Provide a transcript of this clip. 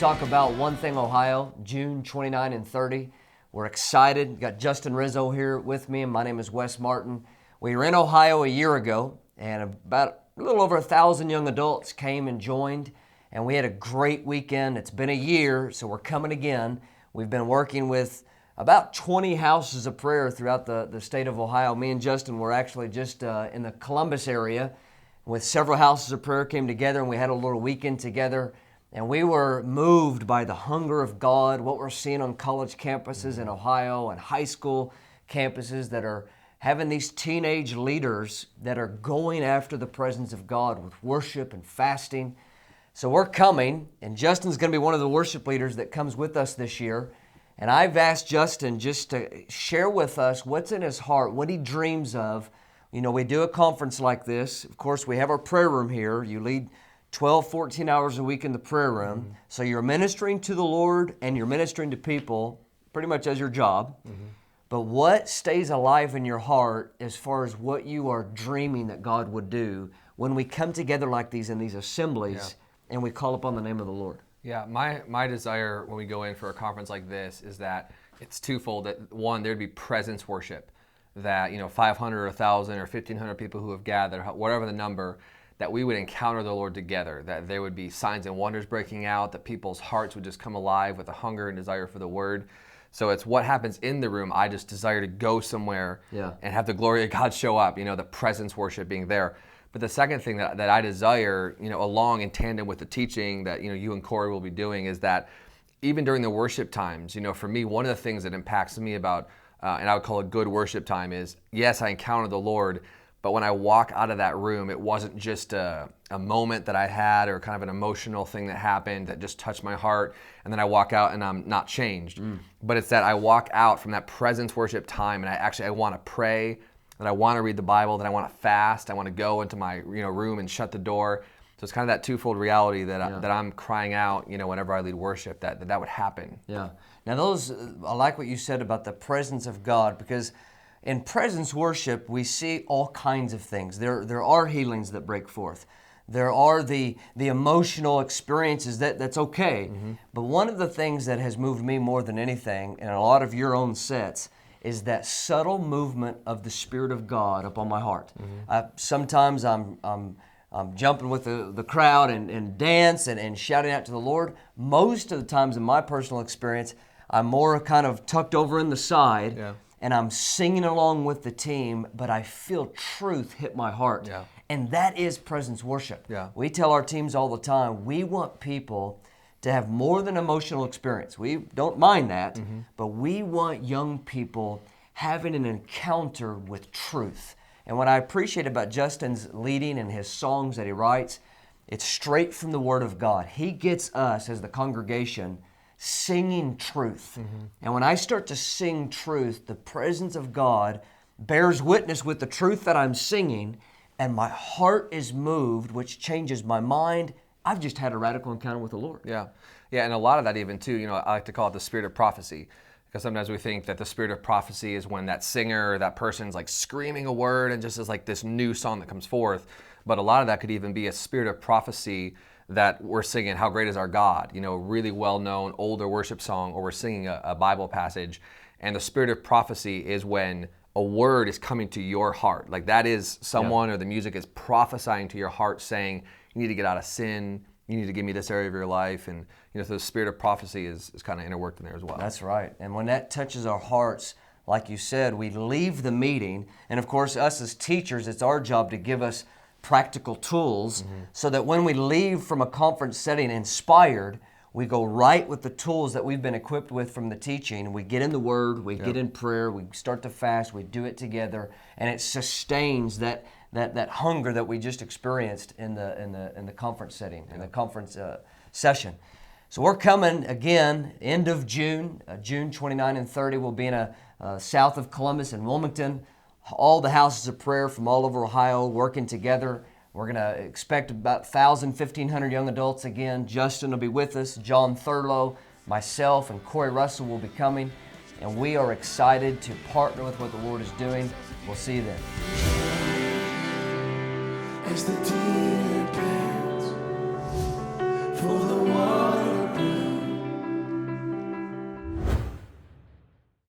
talk about One Thing Ohio, June 29 and 30. We're excited. Got Justin Rizzo here with me, and my name is Wes Martin. We were in Ohio a year ago, and about a little over 1,000 young adults came and joined, and we had a great weekend. It's been a year, so we're coming again. We've been working with about 20 houses of prayer throughout the state of Ohio. Me and Justin were actually just in the Columbus area with several houses of prayer came together, and we had a little weekend together. And we were moved by the hunger of God, what we're seeing on college campuses in Ohio and high school campuses that are having these teenage leaders that are going after the presence of God with worship and fasting. So we're coming, and Justin's going to be one of the worship leaders that comes with us this year. And I've asked Justin just to share with us what's in his heart, what he dreams of. You know, we do a conference like this. Of course, we have our prayer room here. You lead 12, 14 hours a week in the prayer room. Mm-hmm. So you're ministering to the Lord and you're ministering to people pretty much as your job. Mm-hmm. But what stays alive in your heart as far as what you are dreaming that God would do when we come together like these in these assemblies and we call upon the name of the Lord? Yeah, my desire when we go in for a conference like this is that it's twofold. That one, there'd be presence worship, that 500 or 1,000 or 1,500 people who have gathered, whatever the number, that we would encounter the Lord together, that there would be signs and wonders breaking out, that people's hearts would just come alive with a hunger and desire for the Word. So it's what happens in the room. I just desire to go somewhere and have the glory of God show up, the presence worship being there. But the second thing that I desire, along in tandem with the teaching that, you and Corey will be doing, is that even during the worship times, for me, one of the things that impacts me about, and I would call it good worship time, is, yes, I encounter the Lord, but when I walk out of that room, it wasn't just a moment that I had or kind of an emotional thing that happened that just touched my heart, and then I walk out and I'm not changed. But it's that I walk out from that presence worship time and I want to pray, that I want to read the Bible, that I want to fast, I want to go into my room and shut the door. So it's kind of that twofold reality that I'm crying out, whenever I lead worship, that would happen. Yeah. Now I like what you said about the presence of God, because in presence worship, we see all kinds of things. There are healings that break forth. There are the emotional experiences that's okay. Mm-hmm. But one of the things that has moved me more than anything, and a lot of your own sets, is that subtle movement of the Spirit of God upon my heart. Mm-hmm. Sometimes I'm jumping with the crowd and dance and shouting out to the Lord. Most of the times in my personal experience, I'm more kind of tucked over in the side. Yeah. And I'm singing along with the team, but I feel truth hit my heart. Yeah. And that is presence worship. Yeah. We tell our teams all the time, we want people to have more than emotional experience. We don't mind that, but we want young people having an encounter with truth. And what I appreciate about Justin's leading and his songs that he writes, it's straight from the Word of God. He gets us as the congregation singing truth. And when I start to sing truth, the presence of God bears witness with the truth that I'm singing, and my heart is moved, which changes my mind. I've just had a radical encounter with the Lord. Yeah, and a lot of that even too, I like to call it the spirit of prophecy, because sometimes we think that the spirit of prophecy is when that singer or that person's like screaming a word and just is like this new song that comes forth. But a lot of that could even be a spirit of prophecy that we're singing How Great Is Our God, a really well-known older worship song, or we're singing a Bible passage. And the spirit of prophecy is when a word is coming to your heart. Like that is someone or the music is prophesying to your heart saying, you need to get out of sin, you need to give me this area of your life. And so the spirit of prophecy is kind of interworked in there as well. That's right. And when that touches our hearts, like you said, we leave the meeting. And of course, us as teachers, it's our job to give us practical tools so that when we leave from a conference setting inspired, we go right with the tools that we've been equipped with from the teaching. We get in the Word, we get in prayer, we start to fast, we do it together, and it sustains that hunger that we just experienced in the conference setting, in the conference session. So we're coming again, end of June, June 29 and 30. We'll be in south of Columbus in Wilmington. All the houses of prayer from all over Ohio working together. We're going to expect about 1,000, 1,500 young adults again. Justin will be with us. John Thurlow, myself, and Corey Russell will be coming. And we are excited to partner with what the Lord is doing. We'll see you then.